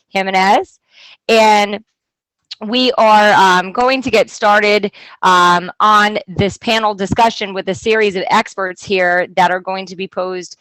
Jimenez, and we are going to get started on this panel discussion with a series of experts here that are going to be posed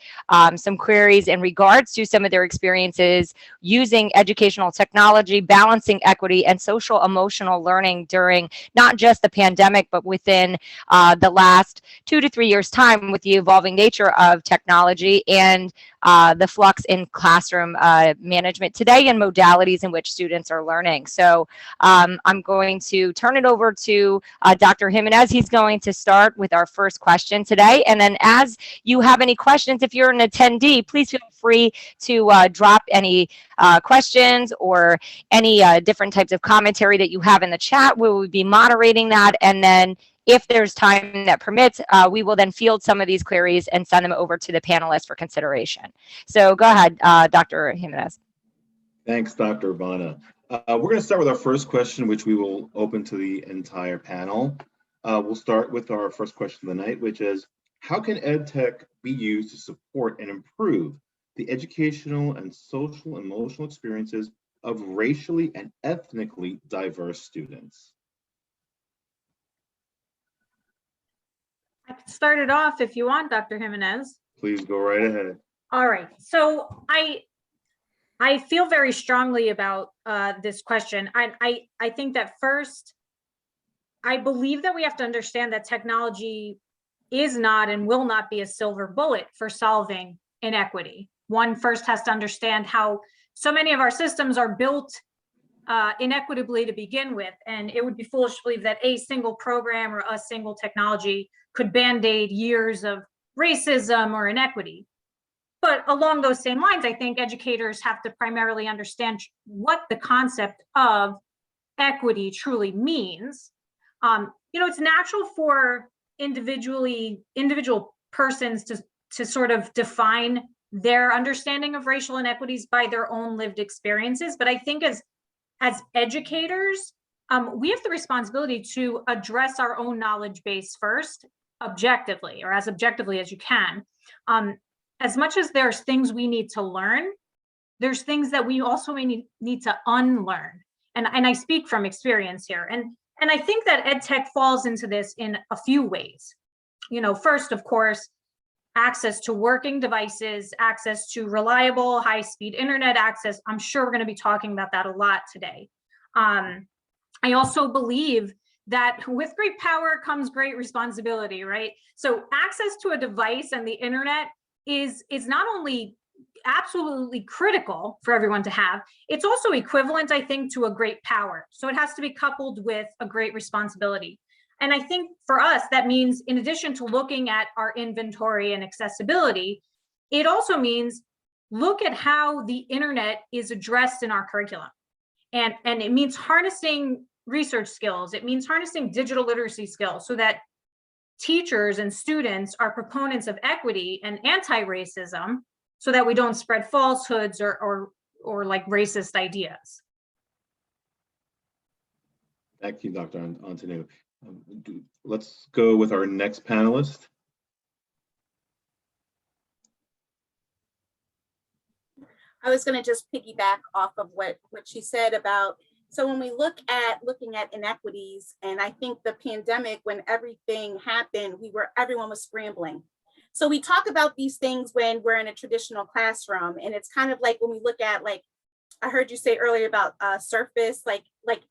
some queries in regards to some of their experiences using educational technology, balancing equity and social emotional learning during not just the pandemic, but within the last 2 to 3 years' time with the evolving nature of technology and the flux in classroom management today and modalities in which students are learning. So I'm going to turn it over to Dr. Jimenez. He's going to start with our first question today. And then as you have any questions, if you're an attendee, please feel free to drop any questions or any different types of commentary that you have in the chat. We will be moderating that. And then if there's time that permits, we will then field some of these queries and send them over to the panelists for consideration. So go ahead, Dr. Jimenez. Thanks, Dr. Ivana. We're going to start with our first question, which we will open to the entire panel. We'll start with our first question of the night, which is, how can EdTech be used to support and improve the educational and social emotional experiences of racially and ethnically diverse students? I can start it off if you want, Dr. Jimenez. Please go right ahead. All right, so I feel very strongly about this question. I think that first, I believe that we have to understand that technology is not and will not be a silver bullet for solving inequity. One first has to understand how so many of our systems are built inequitably to begin with, and it would be foolish to believe that a single program or a single technology could band-aid years of racism or inequity. But along those same lines, I think educators have to primarily understand what the concept of equity truly means. It's natural for individual persons to sort of define their understanding of racial inequities by their own lived experiences. But I think as educators, we have the responsibility to address our own knowledge base first, objectively, or as objectively as you can. As much as there's things we need to learn, there's things that we also may need to unlearn. And I speak from experience here. And I think that EdTech falls into this in a few ways. First, of course, access to working devices, access to reliable, high-speed internet access. I'm sure we're going to be talking about that a lot today. I also believe that with great power comes great responsibility, right? So access to a device and the internet is not only absolutely critical for everyone to have, it's also equivalent, I think, to a great power. So it has to be coupled with a great responsibility. And I think for us, that means in addition to looking at our inventory and accessibility, it also means look at how the internet is addressed in our curriculum. And it means harnessing research skills. It means harnessing digital literacy skills so that teachers and students are proponents of equity and anti-racism so that we don't spread falsehoods or like racist ideas. Thank you, Dr. Antonu. Let's go with our next panelist. I was going to just piggyback off of what she said about, so when we looking at inequities, and I think the pandemic, when everything happened, everyone was scrambling. So we talk about these things when we're in a traditional classroom, and it's kind of like when we look at, like, I heard you say earlier about surface, like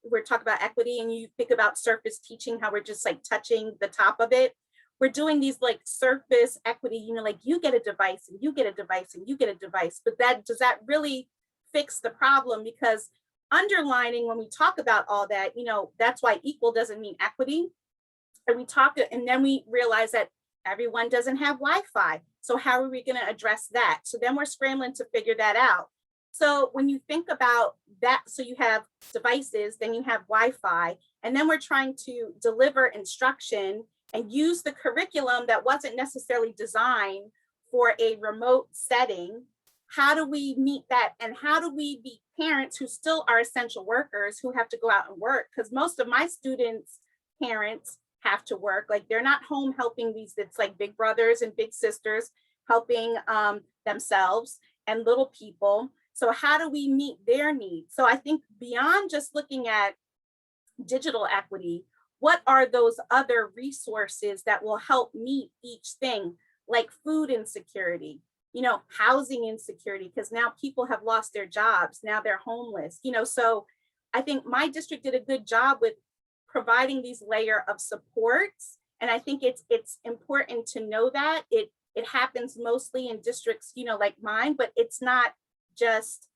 we're talking about equity, and you think about surface teaching, how we're just like touching the top of it. We're doing these like surface equity, like you get a device and you get a device and you get a device, but does that really fix the problem? Because underlining when we talk about all that, that's why equal doesn't mean equity. And then we realize that everyone doesn't have Wi-Fi. So how are we going to address that? So then we're scrambling to figure that out. So when you think about that, so you have devices, then you have Wi-Fi, and then we're trying to deliver instruction and use the curriculum that wasn't necessarily designed for a remote setting. How do we meet that? And how do we be parents who still are essential workers who have to go out and work? Because most of my students' parents have to work. Like, they're not home helping it's like big brothers and big sisters helping themselves and little people. So how do we meet their needs? So I think beyond just looking at digital equity, what are those other resources that will help meet each thing, like food insecurity, housing insecurity, because now people have lost their jobs, now they're homeless, so I think my district did a good job with providing these layer of supports. And I think it's important to know that it happens mostly in districts, like mine, but it's not just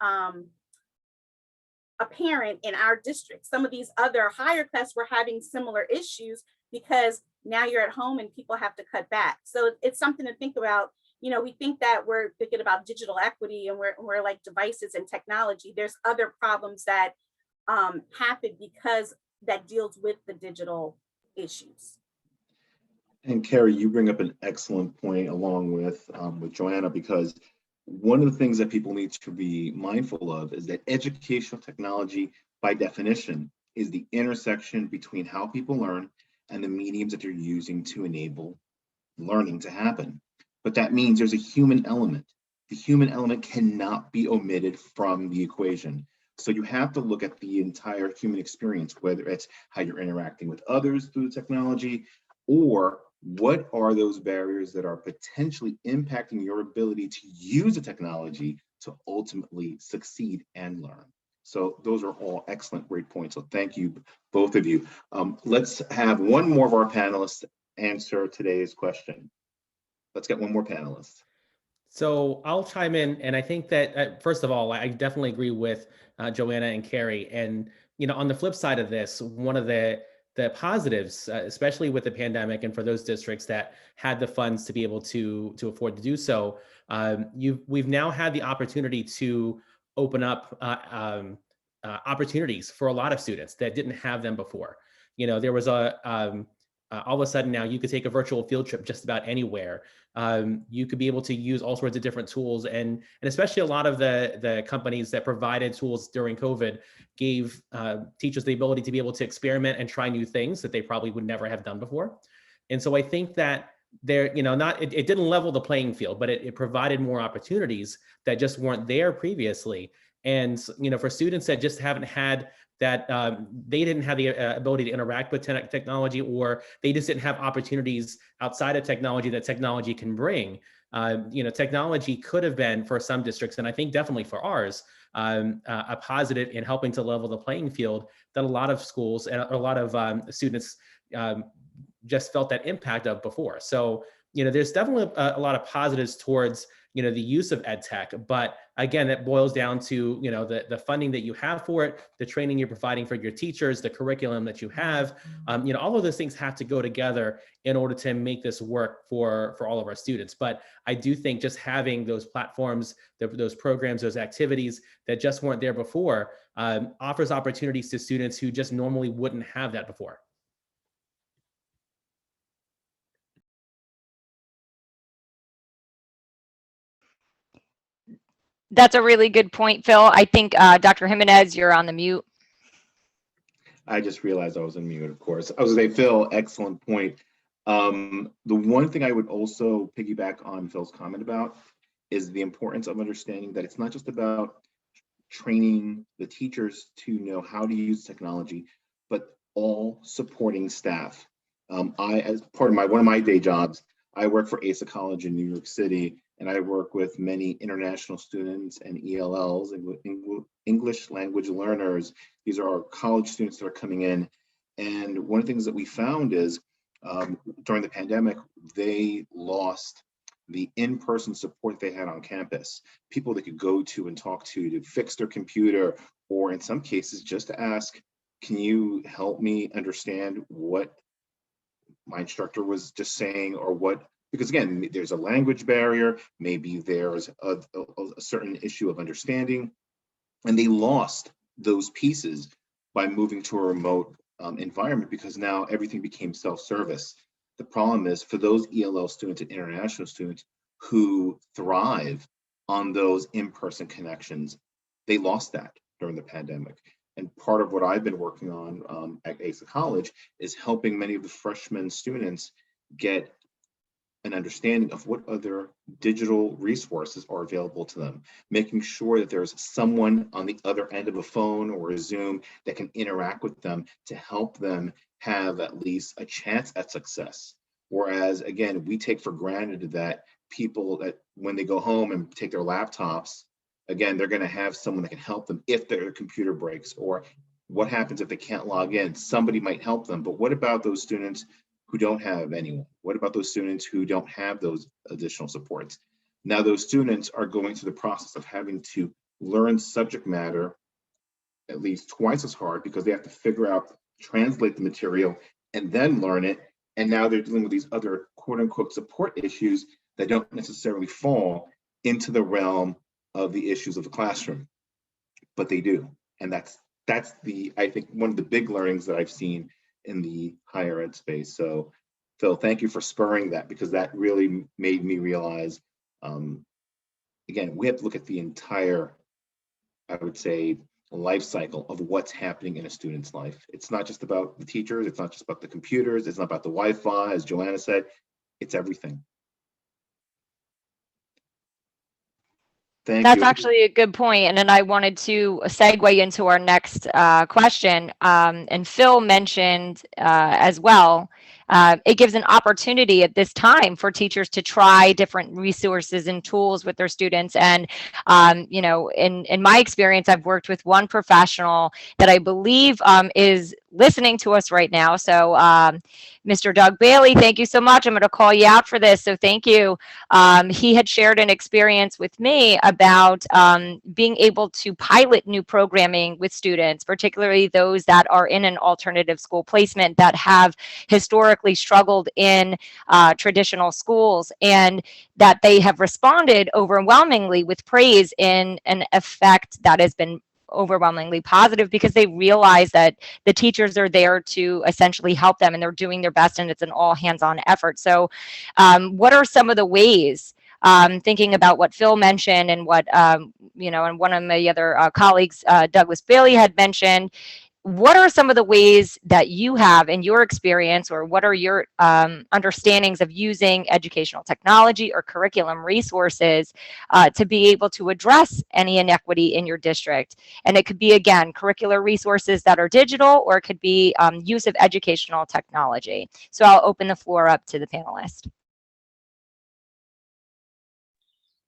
apparent in our district. Some of these other higher class were having similar issues because now you're at home and people have to cut back. So it's something to think about. We think that we're thinking about digital equity and we're like devices and technology. There's other problems that happen because that deals with the digital issues. And Carrie, you bring up an excellent point along with Joanna, because one of the things that people need to be mindful of is that educational technology, by definition, is the intersection between how people learn and the mediums that they're using to enable learning to happen. But that means there's a human element. The human element cannot be omitted from the equation. So you have to look at the entire human experience, whether it's how you're interacting with others through the technology, or what are those barriers that are potentially impacting your ability to use the technology to ultimately succeed and learn. So those are all excellent, great points. So thank you, both of you. Let's have one more of our panelists answer today's question. Let's get one more panelist. So I'll chime in, and I think that first of all, I definitely agree with Joanna and Carrie. And on the flip side of this, one of the positives, especially with the pandemic, and for those districts that had the funds to be able to afford to do so, we've now had the opportunity to open up opportunities for a lot of students that didn't have them before. There was all of a sudden now you could take a virtual field trip just about anywhere. You could be able to use all sorts of different tools, and especially a lot of the companies that provided tools during COVID gave teachers the ability to be able to experiment and try new things that they probably would never have done before. And so I think that it didn't level the playing field, but it provided more opportunities that just weren't there previously. And for students that just haven't had that, they didn't have the ability to interact with technology, or they just didn't have opportunities outside of technology that technology can bring. Technology could have been, for some districts, and I think definitely for ours, a positive in helping to level the playing field that a lot of schools and a lot of students just felt that impact of before. So, there's definitely a lot of positives towards the use of Edtech, but again, it boils down to the funding that you have for it, the training you're providing for your teachers, the curriculum that you have. All of those things have to go together in order to make this work for all of our students. But I do think just having those platforms, those programs, those activities that just weren't there before, offers opportunities to students who just normally wouldn't have that before. That's a really good point, Phil. I think Dr. Jimenez, you're on the mute. I just realized I was on mute, of course. I was going to say, Phil, excellent point. The one thing I would also piggyback on Phil's comment about is the importance of understanding that it's not just about training the teachers to know how to use technology, but all supporting staff. As part of one of my day jobs, I work for Asa College in New York City, and I work with many international students and ELLs, and English language learners. These are our college students that are coming in. And one of the things that we found is during the pandemic, they lost the in-person support they had on campus, people they could go to and talk to fix their computer, or in some cases, just to ask, can you help me understand what my instructor was just saying, or what, because again, there's a language barrier, maybe there's a certain issue of understanding, and they lost those pieces by moving to a remote environment, because now everything became self-service. The problem is for those ELL students and international students who thrive on those in-person connections, they lost that during the pandemic. And part of what I've been working on at Asa College is helping many of the freshman students get an understanding of what other digital resources are available to them, making sure that there's someone on the other end of a phone or a Zoom that can interact with them to help them have at least a chance at success. Whereas, again, we take for granted that people, that when they go home and take their laptops, again, they're going to have someone that can help them if their computer breaks, or what happens if they can't log in? Somebody might help them. But what about those students who don't have anyone? What about those students who don't have those additional supports? Now those students are going through the process of having to learn subject matter at least twice as hard, because they have to figure out, translate the material, and then learn it. And now they're dealing with these other quote unquote support issues that don't necessarily fall into the realm of the issues of the classroom, but they do. And that's the, I think, one of the big learnings that I've seen in the higher ed space. So Phil, thank you for spurring that, because that really made me realize, again, we have to look at the entire, I would say, life cycle of what's happening in a student's life. It's not just about the teachers, it's not just about the computers, it's not about the Wi-Fi, as Joanna said, it's everything. Thank That's you. actually a good point. And then I wanted to segue into our next question. And Phil mentioned as well, it gives an opportunity at this time for teachers to try different resources and tools with their students. And, you know, in my experience, I've worked with one professional that I believe is listening to us right now. So Mr. Doug Bailey, thank you so much. I'm going to call you out for this. So thank you. He had shared an experience with me about being able to pilot new programming with students, particularly those that are in an alternative school placement that have historically struggled in traditional schools, and that they have responded overwhelmingly with praise in an effect that has been overwhelmingly positive, because they realize that the teachers are there to essentially help them, and they're doing their best, and it's an all hands-on effort. So what are some of the ways, thinking about what Phil mentioned and what, you know, and one of my other colleagues, Douglas Bailey, had mentioned, what are some of the ways that you have in your experience, or what are your understandings of using educational technology or curriculum resources to be able to address any inequity in your district? And it could be, again, curricular resources that are digital, or it could be use of educational technology. So I'll open the floor up to the panelists.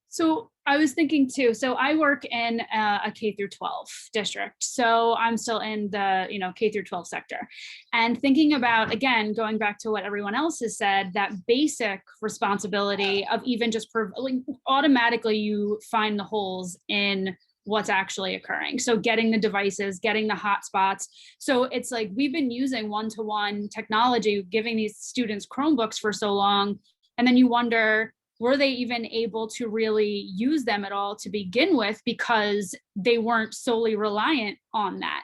So I was thinking too, so I work in a K through 12 district. So I'm still in the, you know, K through 12 sector, and thinking about, again, going back to what everyone else has said, that basic responsibility of even just like, automatically you find the holes in what's actually occurring. So getting the devices, getting the hotspots. So it's like, we've been using one-to-one technology, giving these students Chromebooks for so long. And then you wonder, were they even able to really use them at all to begin with, because they weren't solely reliant on that?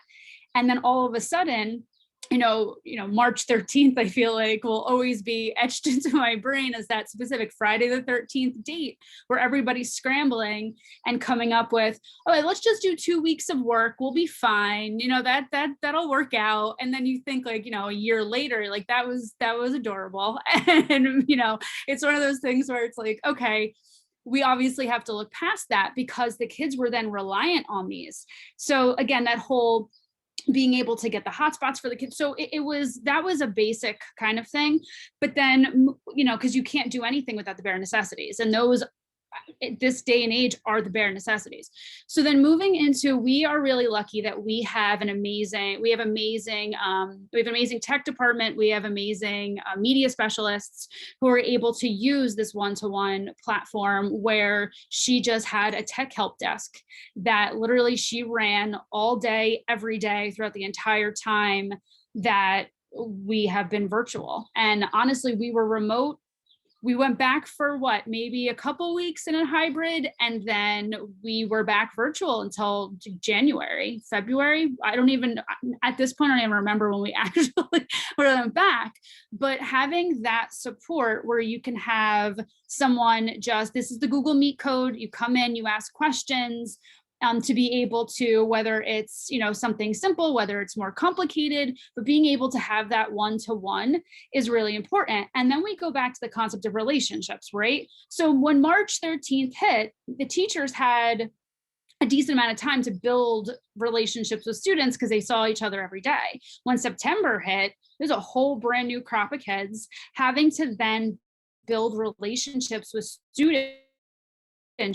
And then all of a sudden, you know, March 13th, I feel like will always be etched into my brain as that specific Friday the 13th date, where everybody's scrambling and coming up with, oh, let's just do 2 weeks of work, we'll be fine, you know, that'll work out. And then you think, like, you know, a year later, like that was adorable. And, you know, it's one of those things where it's like, okay, we obviously have to look past that, because the kids were then reliant on these. So again, that whole being able to get the hotspots for the kids. So that was a basic kind of thing. But then, you know, because you can't do anything without the bare necessities, and those at this day and age are the bare necessities. So then moving into, we are really lucky that we have amazing tech department. We have amazing media specialists who are able to use this one-to-one platform, where she just had a tech help desk that literally she ran all day, every day, throughout the entire time that we have been virtual. And honestly, we were remote. We went back for maybe a couple weeks in a hybrid, and then we were back virtual until January, February. At this point, I don't even remember when we actually went back. But having that support where you can have someone this is the Google Meet code, you come in, you ask questions, to be able to, whether it's, you know, something simple, whether it's more complicated, but being able to have that one-to-one is really important. And then we go back to the concept of relationships, right? So when March 13th hit, the teachers had a decent amount of time to build relationships with students because they saw each other every day. When September hit, there's a whole brand new crop of kids having to then build relationships with students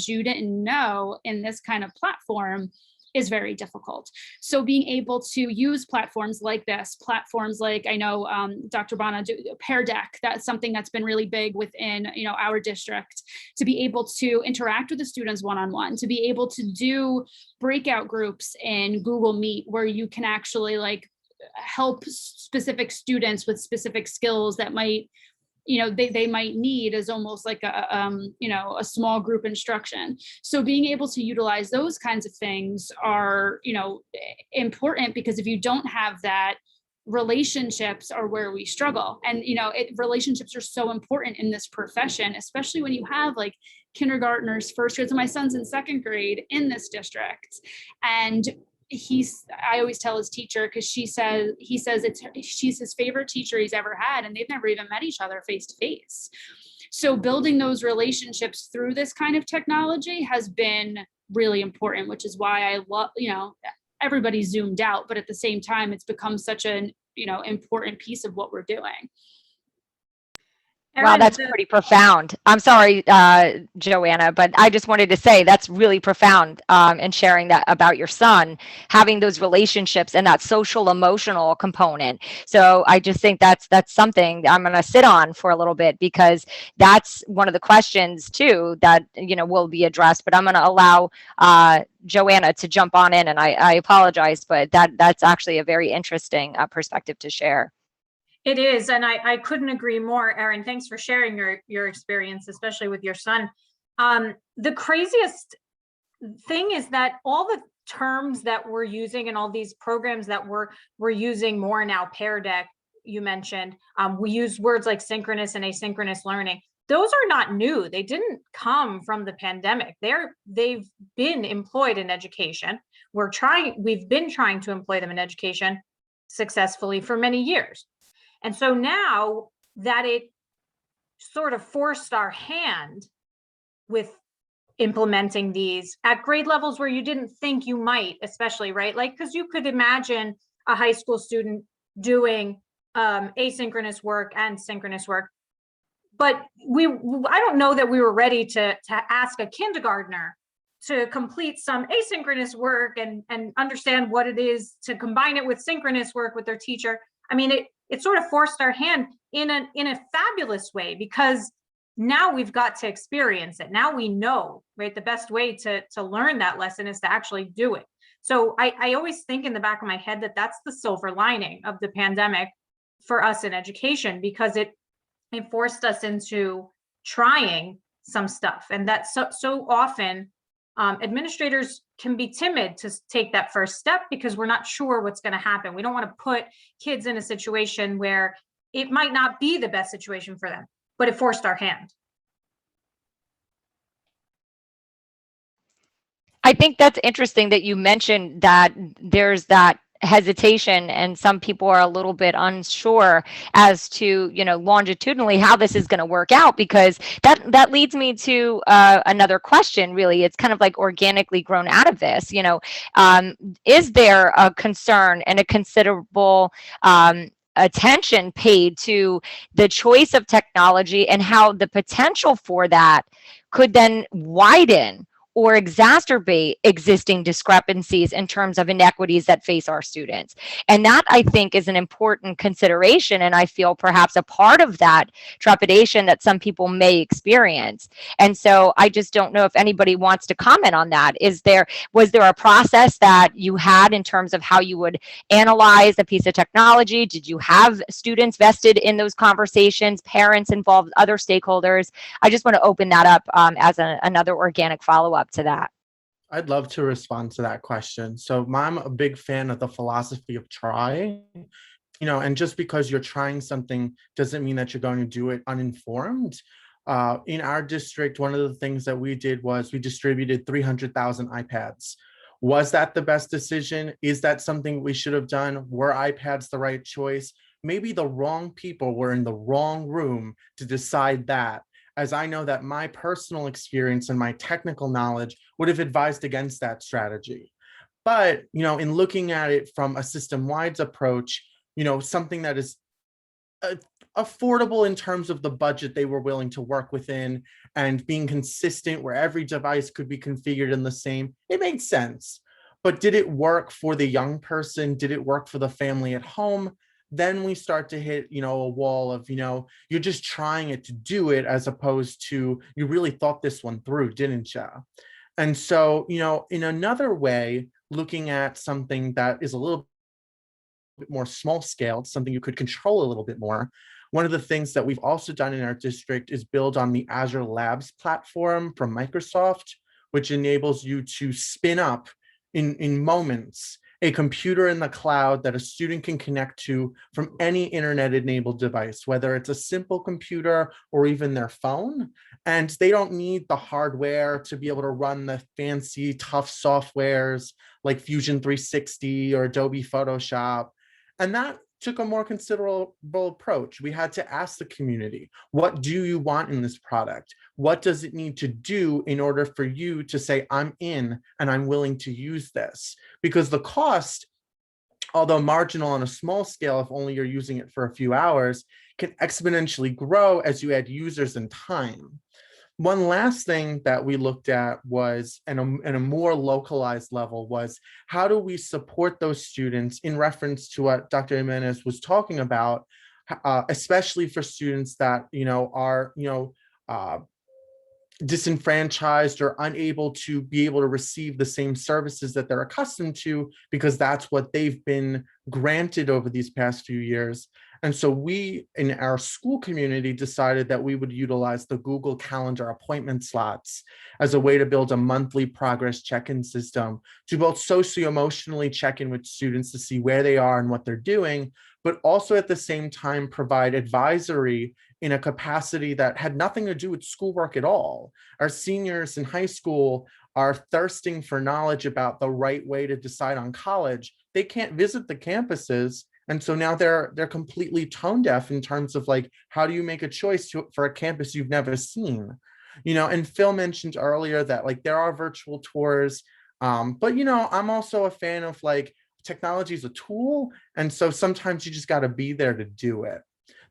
you didn't know in this kind of platform is very difficult. So being able to use platforms like this, platforms like, I know Dr. Bana, Pear Deck, that's something that's been really big within, you know, our district, to be able to interact with the students one-on-one, to be able to do breakout groups in Google Meet where you can actually like help specific students with specific skills that might, you know, they might need as almost like a, you know, a small group instruction. So being able to utilize those kinds of things are, you know, important, because if you don't have that, relationships are where we struggle. And, you know, relationships are so important in this profession, especially when you have like kindergartners, first grades, and my son's in second grade in this district. And I always tell his teacher, because he says she's his favorite teacher he's ever had, and they've never even met each other face to face. So building those relationships through this kind of technology has been really important, which is why I love, you know, everybody's zoomed out, but at the same time, it's become such an, you know, important piece of what we're doing. Wow, Erin, that's pretty profound. I'm sorry, Joanna, but I just wanted to say that's really profound, and sharing that about your son, having those relationships and that social emotional component. So I just think that's something I'm going to sit on for a little bit, because that's one of the questions too that, you know, will be addressed. But I'm going to allow Joanna to jump on in, and I apologize, but that's actually a very interesting perspective to share. It is, and I couldn't agree more, Erin. Thanks for sharing your experience, especially with your son. The craziest thing is that all the terms that we're using and all these programs that we're using more now, Pear Deck, you mentioned, we use words like synchronous and asynchronous learning. Those are not new. They didn't come from the pandemic. They've been employed in education. We've been trying to employ them in education successfully for many years. And so now that it sort of forced our hand with implementing these at grade levels where you didn't think you might, especially, right? Like, because you could imagine a high school student doing asynchronous work and synchronous work. But I don't know that we were ready to ask a kindergartner to complete some asynchronous work and understand what it is to combine it with synchronous work with their teacher. I mean, it sort of forced our hand in a fabulous way, because now we've got to experience it. Now we know, right? The best way to learn that lesson is to actually do it. So I always think in the back of my head that that's the silver lining of the pandemic for us in education, because it forced us into trying some stuff. And that so often administrators can be timid to take that first step because we're not sure what's going to happen. We don't want to put kids in a situation where it might not be the best situation for them, but it forced our hand. I think that's interesting that you mentioned that there's that hesitation, and some people are a little bit unsure as to, you know, longitudinally how this is going to work out, because that leads me to another question. Really, it's kind of like organically grown out of this. You know, is there a concern and a considerable attention paid to the choice of technology and how the potential for that could then widen or exacerbate existing discrepancies in terms of inequities that face our students? And that, I think, is an important consideration, and I feel perhaps a part of that trepidation that some people may experience. And so I just don't know if anybody wants to comment on that. Was there a process that you had in terms of how you would analyze a piece of technology? Did you have students vested in those conversations, parents involved, other stakeholders? I just want to open that up as another organic follow-up to that. I'd love to respond to that question. So I'm a big fan of the philosophy of try, you know, and just because you're trying something doesn't mean that you're going to do it uninformed. In our district, one of the things that we did was we distributed 300,000 iPads Was that the best decision? Is that something we should have done? Were iPads the right choice? Maybe the wrong people were in the wrong room to decide that, as I know that my personal experience and my technical knowledge would have advised against that strategy. But, in looking at it from a system-wide approach, something that is affordable in terms of the budget they were willing to work within and being consistent where every device could be configured in the same, it made sense. But did it work for the young person? Did it work for the family at home? Then we start to hit, a wall of, you're just trying it to do it, as opposed to you really thought this one through, didn't you? And so, in another way, looking at something that is a little bit more small scale, something you could control a little bit more. One of the things that we've also done in our district is build on the Azure Labs platform from Microsoft, which enables you to spin up in moments a computer in the cloud that a student can connect to from any internet-enabled device, whether it's a simple computer or even their phone. And they don't need the hardware to be able to run the fancy, tough softwares like Fusion 360 or Adobe Photoshop. And that took a more considerable approach. We had to ask the community, what do you want in this product? What does it need to do in order for you to say, I'm in and I'm willing to use this? Because the cost, although marginal on a small scale, if only you're using it for a few hours, can exponentially grow as you add users and time. One last thing that we looked at was, in a more localized level, was how do we support those students in reference to what Dr. Jimenez was talking about, especially for students that are disenfranchised or unable to be able to receive the same services that they're accustomed to because that's what they've been granted over these past few years. And so we, in our school community, decided that we would utilize the Google Calendar appointment slots as a way to build a monthly progress check-in system to both socio-emotionally check in with students to see where they are and what they're doing, but also at the same time provide advisory in a capacity that had nothing to do with schoolwork at all. Our seniors in high school are thirsting for knowledge about the right way to decide on college. They can't visit the campuses. And so now they're completely tone deaf in terms of like, how do you make a choice for a campus you've never seen? And Phil mentioned earlier that like there are virtual tours, but I'm also a fan of like technology is a tool. And so sometimes you just got to be there to do it.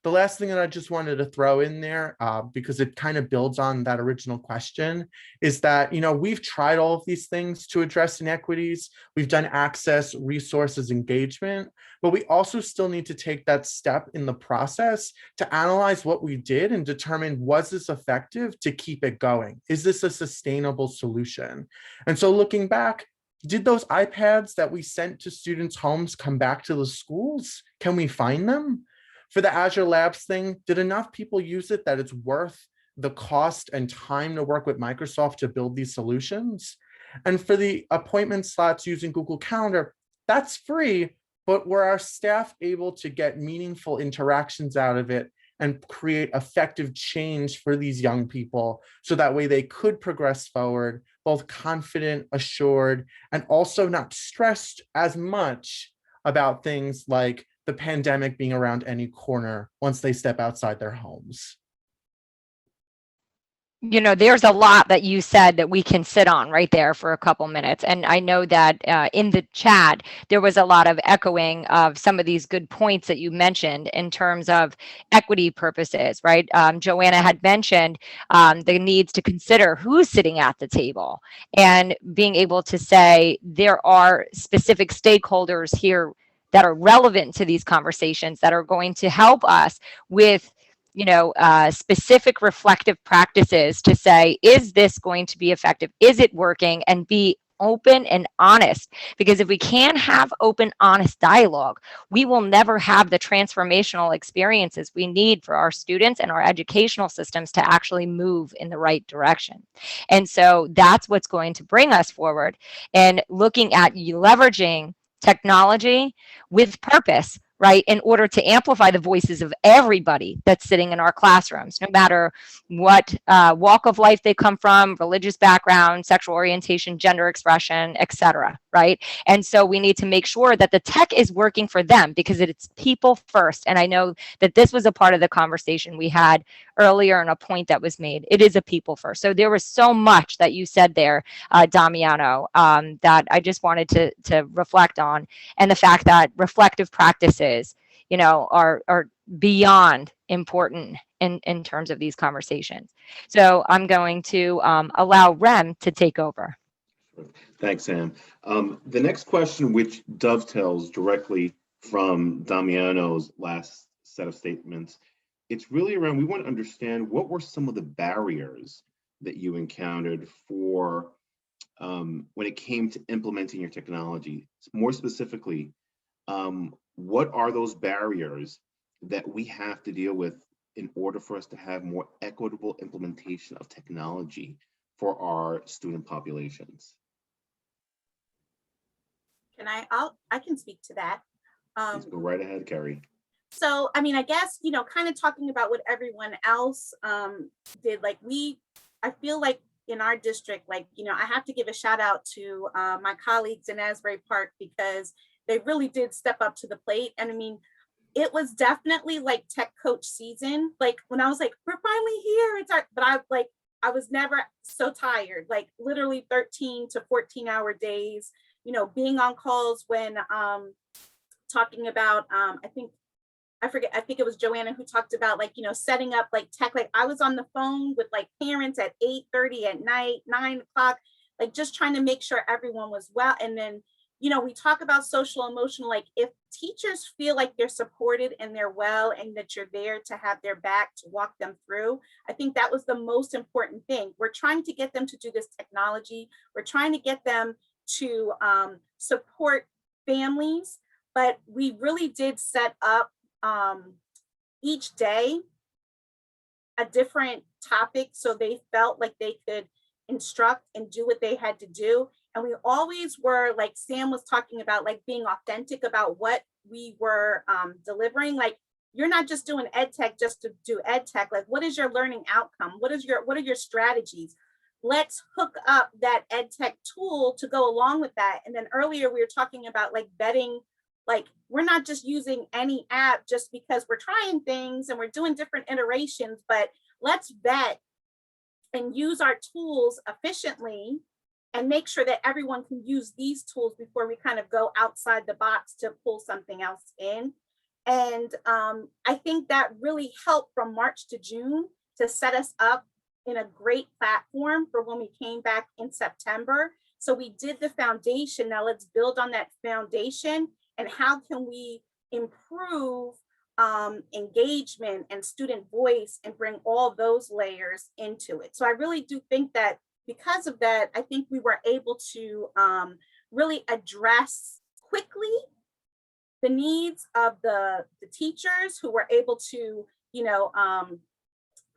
The last thing that I just wanted to throw in there, because it kind of builds on that original question, is that, we've tried all of these things to address inequities. We've done access, resources, engagement, but we also still need to take that step in the process to analyze what we did and determine, was this effective to keep it going? Is this a sustainable solution? And so looking back, did those iPads that we sent to students' homes come back to the schools? Can we find them? For the Azure Labs thing, did enough people use it that it's worth the cost and time to work with Microsoft to build these solutions? And for the appointment slots using Google Calendar, that's free, but were our staff able to get meaningful interactions out of it and create effective change for these young people so that way they could progress forward, both confident, assured, and also not stressed as much about things like the pandemic being around any corner once they step outside their homes? There's a lot that you said that we can sit on right there for a couple minutes. And I know that in the chat, there was a lot of echoing of some of these good points that you mentioned in terms of equity purposes, right? Joanna had mentioned the needs to consider who's sitting at the table and being able to say there are specific stakeholders here that are relevant to these conversations that are going to help us with specific reflective practices to say, is this going to be effective? Is it working? And be open and honest. Because if we can't have open, honest dialogue, we will never have the transformational experiences we need for our students and our educational systems to actually move in the right direction. And so that's what's going to bring us forward. And looking at leveraging technology with purpose, right, in order to amplify the voices of everybody that's sitting in our classrooms, no matter what walk of life they come from, religious background, sexual orientation, gender expression, etc., right? And so we need to make sure that the tech is working for them, because it's people first. And I know that this was a part of the conversation we had earlier, and a point that was made. It is a people first. So there was so much that you said there, Damiano, that I just wanted to reflect on, and the fact that reflective practices, you know, are beyond important in terms of these conversations. So I'm going to allow Rem to take over. Thanks, Sam. The next question, which dovetails directly from Damiano's last set of statements, it's really around, we want to understand what were some of the barriers that you encountered for when it came to implementing your technology. More specifically, what are those barriers that we have to deal with in order for us to have more equitable implementation of technology for our student populations? Can I can speak to that. Please go right ahead, Carrie. So, I mean, I guess, you know, kind of talking about what everyone else did, like I feel like in our district, like, you know, I have to give a shout out to my colleagues in Asbury Park, because they really did step up to the plate. And I mean, it was definitely like tech coach season. Like when I was like, we're finally here, it's our, but I was never so tired, like literally 13 to 14-hour days, you know, being on calls when talking about, I think it was Joanna who talked about, like, you know, setting up like tech. Like I was on the phone with like parents at 8:30 at night, 9 o'clock, like just trying to make sure everyone was well. And then, you know, we talk about social emotional, like if teachers feel like they're supported and they're well, and that you're there to have their back to walk them through, I think that was the most important thing. We're trying to get them to do this technology. We're trying to get them to support families, but we really did set up each day a different topic, so they felt like they could instruct and do what they had to do. And we always were, like Sam was talking about, like being authentic about what we were delivering. Like you're not just doing Edtech just to do Edtech. Like what is your learning outcome? What are your strategies? Let's hook up that Edtech tool to go along with that. And then earlier we were talking about like vetting. Like we're not just using any app just because we're trying things and we're doing different iterations, but let's vet and use our tools efficiently and make sure that everyone can use these tools before we kind of go outside the box to pull something else in. And I think that really helped from March to June to set us up in a great platform for when we came back in September. So we did the foundation. Now let's build on that foundation. And how can we improve engagement and student voice and bring all those layers into it? So I really do think that because of that, I think we were able to really address quickly the needs of the teachers, who were able to, you know,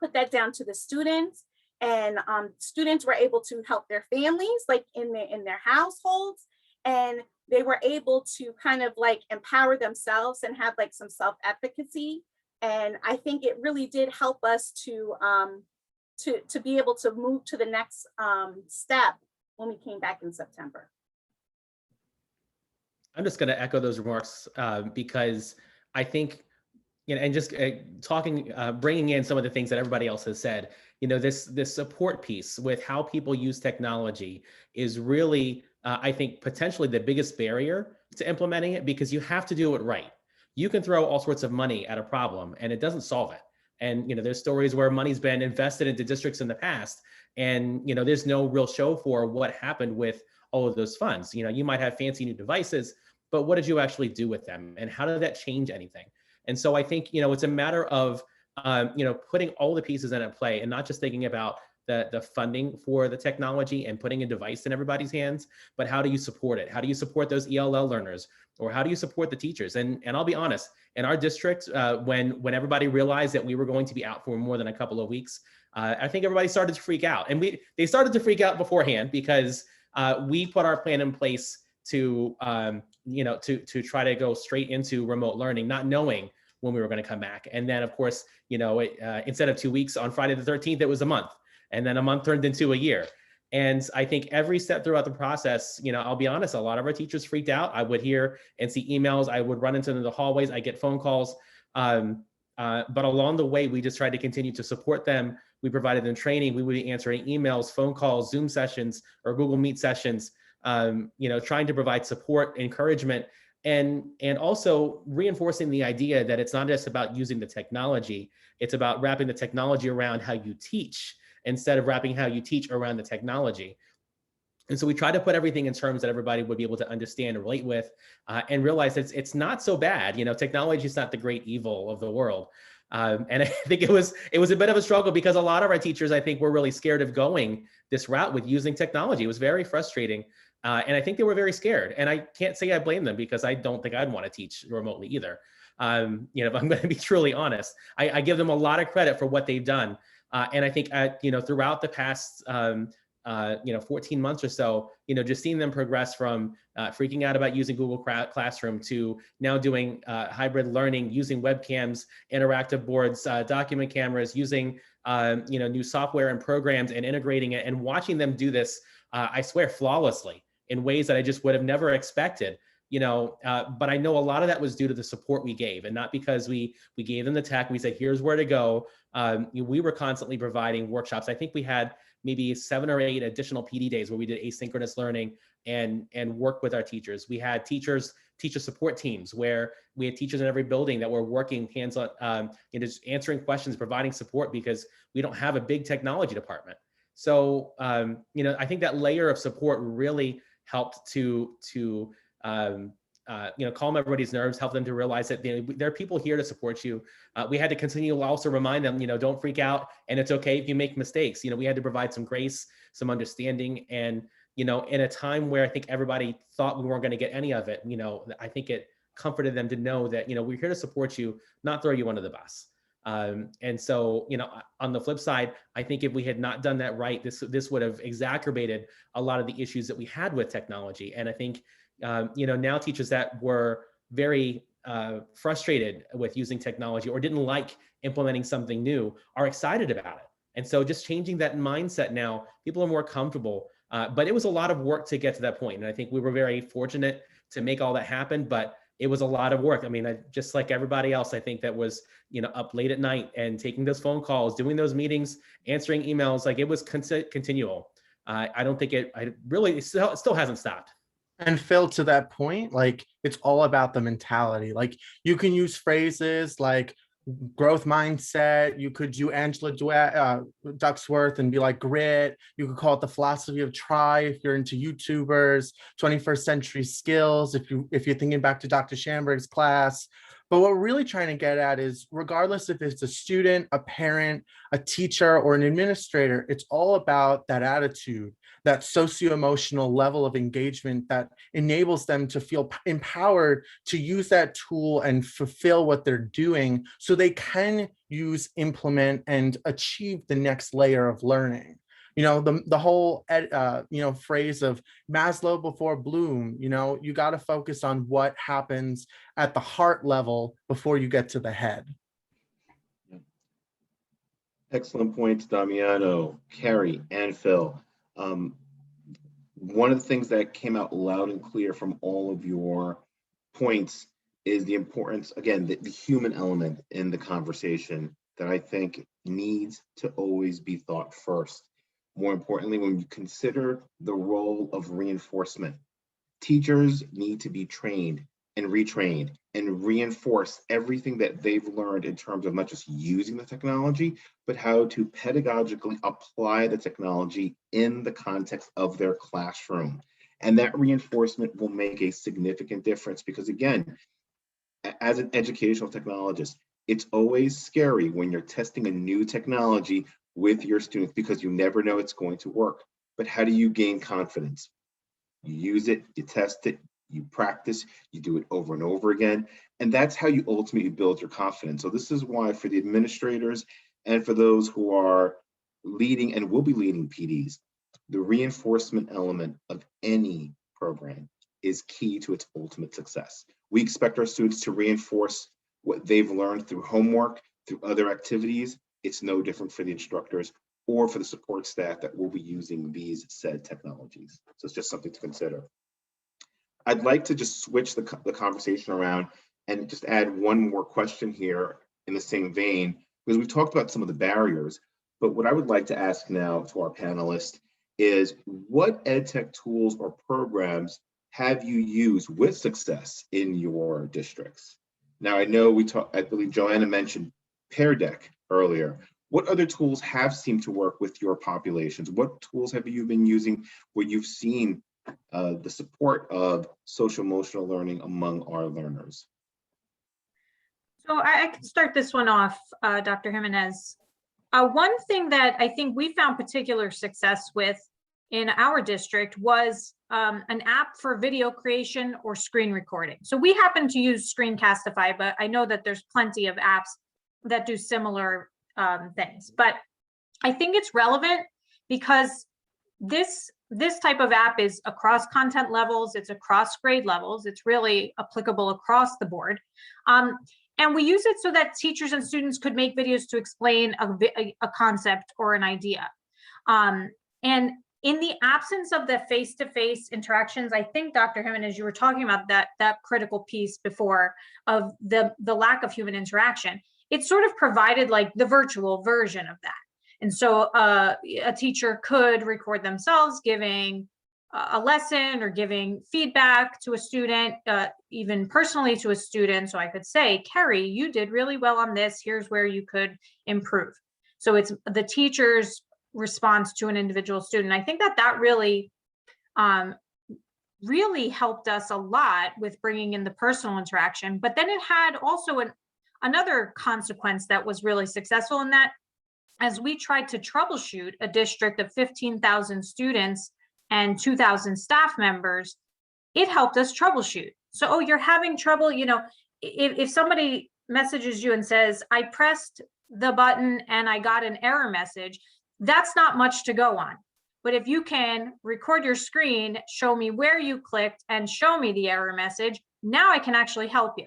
put that down to the students, and students were able to help their families, like in their households, and they were able to kind of like empower themselves and have like some self-efficacy. And I think it really did help us to be able to move to the next step when we came back in September. I'm just going to echo those remarks because I think, you know, and just talking, bringing in some of the things that everybody else has said, you know, this support piece with how people use technology is really, I think, potentially the biggest barrier to implementing it, because you have to do it right. You can throw all sorts of money at a problem and it doesn't solve it. And, you know, there's stories where money's been invested into districts in the past, and, you know, there's no real show for what happened with all of those funds. You know, you might have fancy new devices, but what did you actually do with them? And how did that change anything? And so I think, you know, it's a matter of, you know, putting all the pieces in at play and not just thinking about the funding for the technology and putting a device in everybody's hands, but how do you support it? How do you support those ELL learners? Or how do you support the teachers? And I'll be honest, in our district, when everybody realized that we were going to be out for more than a couple of weeks, I think everybody started to freak out. And they started to freak out beforehand, because we put our plan in place to to try to go straight into remote learning, not knowing when we were going to come back. And then, of course, instead of 2 weeks, on Friday the 13th, it was a month. And then a month turned into a year. And I think every step throughout the process, I'll be honest, a lot of our teachers freaked out. I would hear and see emails. I would run into the hallways. I get phone calls. But along the way, we just tried to continue to support them. We provided them training. We would be answering emails, phone calls, Zoom sessions, or Google Meet sessions, trying to provide support, encouragement, and also reinforcing the idea that it's not just about using the technology. It's about wrapping the technology around how you teach instead of wrapping how you teach around the technology. And so we try to put everything in terms that everybody would be able to understand and relate with, and realize it's not so bad. Technology is not the great evil of the world. And I think it was a bit of a struggle because a lot of our teachers, I think, were really scared of going this route with using technology. It was very frustrating. And I think they were very scared. And I can't say I blame them because I don't think I'd want to teach remotely either. If I'm going to be truly honest, I give them a lot of credit for what they've done. And I think, throughout the past, 14 months or so, just seeing them progress from freaking out about using Google Classroom to now doing hybrid learning, using webcams, interactive boards, document cameras, using, new software and programs and integrating it and watching them do this, I swear, flawlessly in ways that I just would have never expected. But I know a lot of that was due to the support we gave, and not because we gave them the tech. We said, here's where to go. We were constantly providing workshops. I think we had maybe 7 or 8 additional PD days where we did asynchronous learning and work with our teachers. We had teacher support teams where we had teachers in every building that were working hands on, just answering questions, providing support because we don't have a big technology department. So, I think that layer of support really helped to calm everybody's nerves, help them to realize that there are people here to support you. We had to continue to also remind them, don't freak out, and it's okay if you make mistakes. We had to provide some grace, some understanding, and in a time where I think everybody thought we weren't going to get any of it, I think it comforted them to know that we're here to support you, not throw you under the bus. And so, on the flip side, I think if we had not done that right, this would have exacerbated a lot of the issues that we had with technology. And I think now teachers that were very frustrated with using technology or didn't like implementing something new are excited about it. And so just changing that mindset now, people are more comfortable. But it was a lot of work to get to that point. And I think we were very fortunate to make all that happen, but it was a lot of work. I mean, just like everybody else, I think that was, up late at night and taking those phone calls, doing those meetings, answering emails, like it was continual. I don't think it still hasn't stopped. And Phil, to that point, like it's all about the mentality. Like you can use phrases like growth mindset. You could do Angela Duckworth and be like grit. You could call it the philosophy of try if you're into YouTubers, 21st century skills if you're thinking back to Dr. Schamberg's class. But what we're really trying to get at is, regardless if it's a student, a parent, a teacher, or an administrator, it's all about that attitude, that socio-emotional level of engagement that enables them to feel empowered to use that tool and fulfill what they're doing so they can use, implement, and achieve the next layer of learning. The whole phrase of Maslow before Bloom, you got to focus on what happens at the heart level before you get to the head. Excellent points, Damiano, Carrie, and Phil. One of the things that came out loud and clear from all of your points is the importance, again, the human element in the conversation that I think needs to always be thought first. More importantly, when you consider the role of reinforcement, teachers need to be trained and retrained and reinforce everything that they've learned in terms of not just using the technology, but how to pedagogically apply the technology in the context of their classroom. And that reinforcement will make a significant difference because, again, as an educational technologist, it's always scary when you're testing a new technology with your students because you never know it's going to work. But how do you gain confidence? You use it, you test it, you practice, you do it over and over again. And that's how you ultimately build your confidence. So this is why for the administrators and for those who are leading and will be leading PDs, the reinforcement element of any program is key to its ultimate success. We expect our students to reinforce what they've learned through homework, through other activities. It's no different for the instructors or for the support staff that will be using these said technologies. So it's just something to consider. I'd like to just switch the conversation around and just add one more question here in the same vein, because we've talked about some of the barriers, but what I would like to ask now to our panelists is, what EdTech tools or programs have you used with success in your districts? Now, I know I believe Joanna mentioned Pear Deck earlier. What other tools have seemed to work with your populations? What tools have you been using where you've seen the support of social emotional learning among our learners? So I can start this one off, Dr. Jimenez. One thing that I think we found particular success with in our district was an app for video creation or screen recording. So we happen to use Screencastify, but I know that there's plenty of apps that do similar things. But I think it's relevant because this type of app is across content levels, it's across grade levels, it's really applicable across the board. And we use it so that teachers and students could make videos to explain a concept or an idea. And in the absence of the face-to-face interactions, I think, Dr. Jimenez, you were talking about that critical piece before of the lack of human interaction. It sort of provided like the virtual version of that. And so a teacher could record themselves giving a lesson or giving feedback to a student, even personally to a student. So I could say, Carrie, you did really well on this. Here's where you could improve. So it's the teacher's response to an individual student. I think that really, really helped us a lot with bringing in the personal interaction. But then it had also another consequence that was really successful in that, as we tried to troubleshoot a district of 15,000 students and 2,000 staff members, it helped us troubleshoot. So, oh, you're having trouble, if somebody messages you and says, I pressed the button and I got an error message, that's not much to go on. But if you can record your screen, show me where you clicked and show me the error message, now I can actually help you.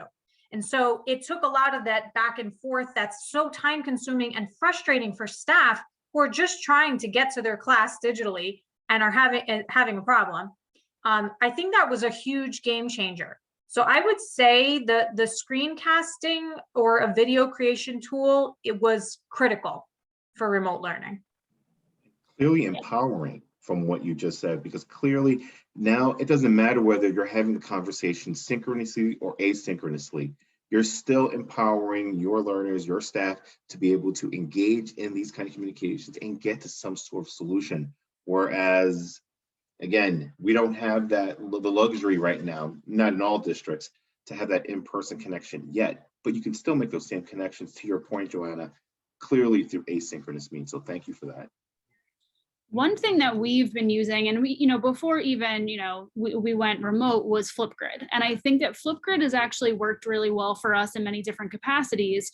And so it took a lot of that back and forth that's so time consuming and frustrating for staff who are just trying to get to their class digitally and are having a problem. I think that was a huge game changer. So I would say the screencasting or a video creation tool, it was critical for remote learning. Clearly empowering from what you just said, because clearly now it doesn't matter whether you're having the conversation synchronously or asynchronously, you're still empowering your learners, your staff to be able to engage in these kind of communications and get to some sort of solution. Whereas, again, we don't have the luxury right now, not in all districts, to have that in-person connection yet, but you can still make those same connections, to your point, Joanna, clearly through asynchronous means. So thank you for that. One thing that we've been using, and we, before even, we went remote, was Flipgrid. And I think that Flipgrid has actually worked really well for us in many different capacities.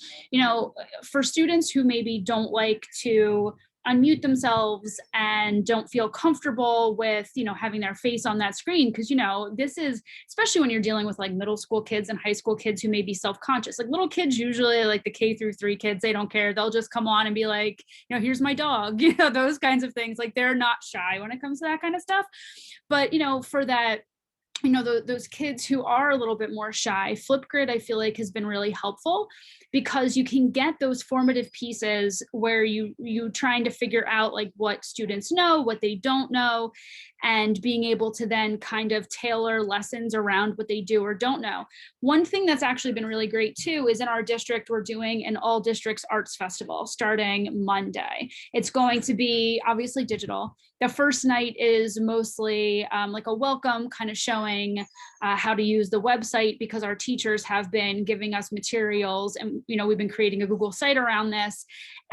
For students who maybe don't like to unmute themselves and don't feel comfortable with, having their face on that screen. Because, this is, especially when you're dealing with like middle school kids and high school kids who may be self-conscious. Like little kids, usually like the K-3 kids, they don't care. They'll just come on and be like, here's my dog, those kinds of things. Like they're not shy when it comes to that kind of stuff. But, for that, those kids who are a little bit more shy, Flipgrid, I feel like, has been really helpful, because you can get those formative pieces where you trying to figure out like what students know, what they don't know, and being able to then kind of tailor lessons around what they do or don't know. One thing that's actually been really great too is in our district, we're doing an all districts arts festival starting Monday. It's going to be obviously digital. The first night is mostly like a welcome, kind of showing how to use the website, because our teachers have been giving us materials, and we've been creating a Google site around this.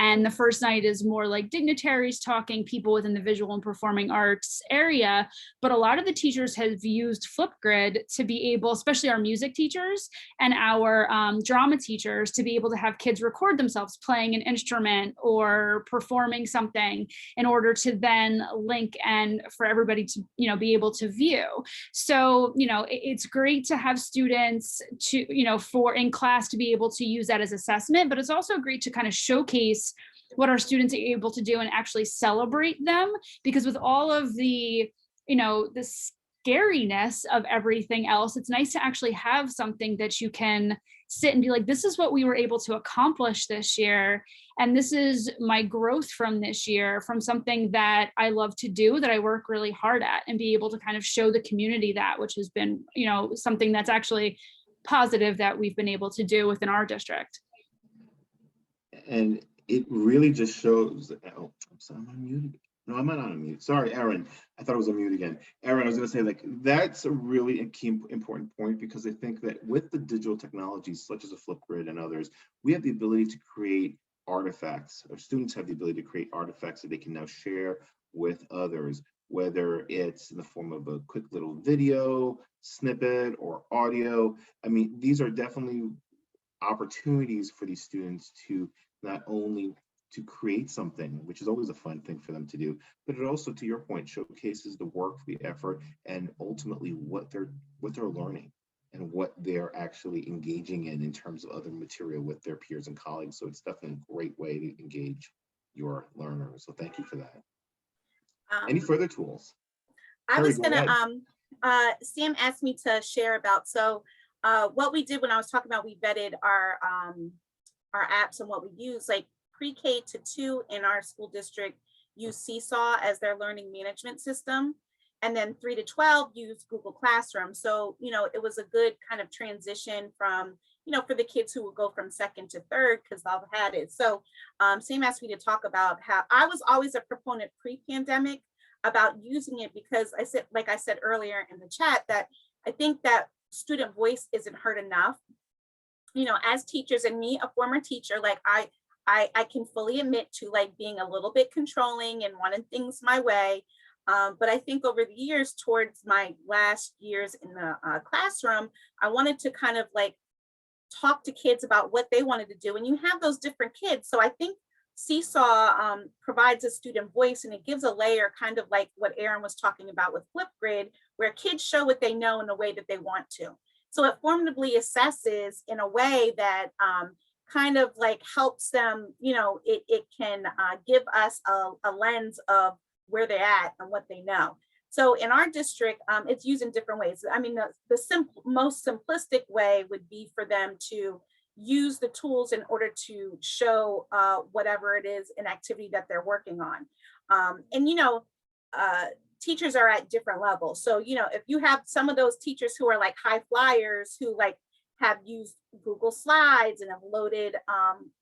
And the first night is more like dignitaries talking, people within the visual and performing arts area. But a lot of the teachers have used Flipgrid to be able, especially our music teachers and our drama teachers, to be able to have kids record themselves playing an instrument or performing something in order to then link and for everybody to, you know, be able to view. So, you know, it's great to have students to, you know, for in class to be able to use that as assessment, but it's also great to kind of showcase what our students are able to do and actually celebrate them, because with all of the, you know, the scariness of everything else, it's nice to actually have something that you can sit and be like, this is what we were able to accomplish this year. And this is my growth from this year, from something that I love to do, that I work really hard at, and be able to kind of show the community that, which has been, you know, something that's actually positive that we've been able to do within our district. And it really just shows that, oh, I'm sorry, I'm unmuted. No, I'm not on mute. Sorry, Aaron. I thought I was on mute again. Aaron, I was going to say, like, that's a really key important point, because I think that with the digital technologies such as a Flipgrid and others, we have the ability to create artifacts, or students have the ability to create artifacts that they can now share with others, whether it's in the form of a quick little video snippet or audio. I mean, these are definitely opportunities for these students to not only to create something, which is always a fun thing for them to do, but it also, to your point, showcases the work, the effort, and ultimately what they're learning and what they're actually engaging in terms of other material with their peers and colleagues. So it's definitely a great way to engage your learners. So thank you for that. Any further tools? I Harry, was go gonna, ahead. Sam asked me to share about, so what we did when I was talking about, we vetted our apps and what we use, like pre-K to 2 in our school district use Seesaw as their learning management system. And then 3 to 12 use Google Classroom. So, you know, it was a good kind of transition from, you know, for the kids who would go from 2nd to 3rd, because I've had it. So Sam asked me to talk about how I was always a proponent pre-pandemic about using it, because I said, like I said earlier in the chat, that I think that student voice isn't heard enough. You know, as teachers, and me, a former teacher, like I can fully admit to like being a little bit controlling and wanting things my way. But I think over the years, towards my last years in the classroom, I wanted to kind of like talk to kids about what they wanted to do. And you have those different kids. So I think Seesaw provides a student voice, and it gives a layer, kind of like what Aaron was talking about with Flipgrid, where kids show what they know in the way that they want to. So it formatively assesses in a way that kind of like helps them, you know, it can give us a lens of where they're at and what they know. So in our district, it's used in different ways. I mean, the most simplistic way would be for them to use the tools in order to show whatever it is, an activity that they're working on. And, you know, teachers are at different levels. So, you know, if you have some of those teachers who are like high flyers, who like have used Google Slides and have loaded